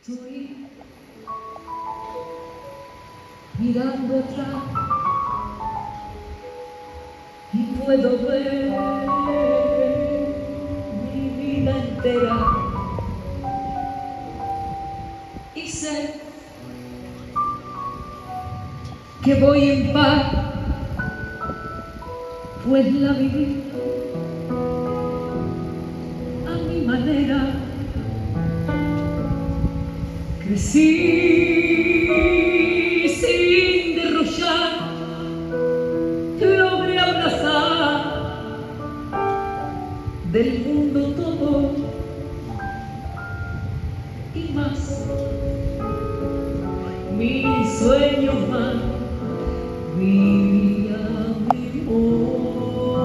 Estoy mirando atrás y puedo ver mi vida entera y sé que voy en paz, pues la viví a mi manera. Crecí sin derrochar, logré abrazar del mundo todo y más, mis sueños más, mi vida, mi amor,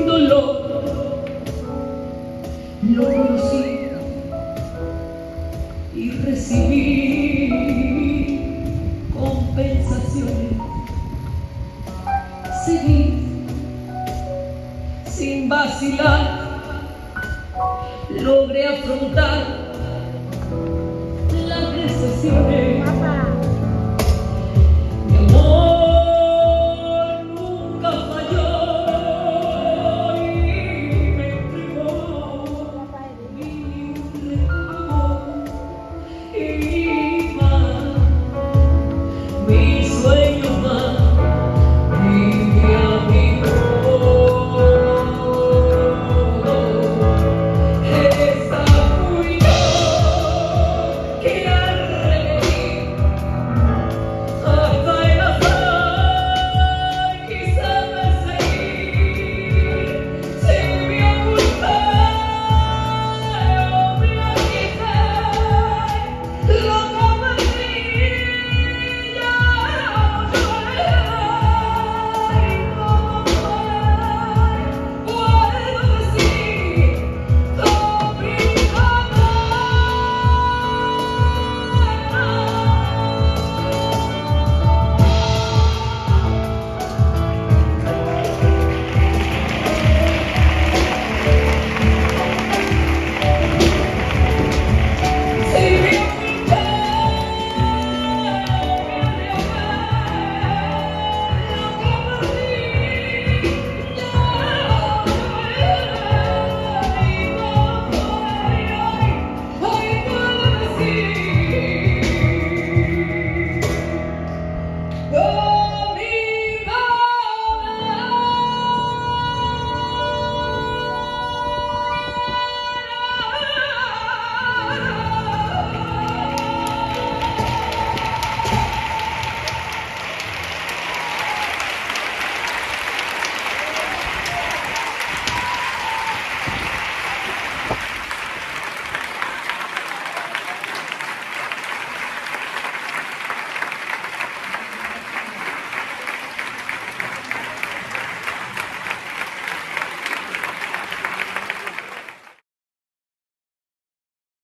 dolor. Lo conocí y recibí compensaciones. Seguí sin vacilar, logré afrontar las decepciones.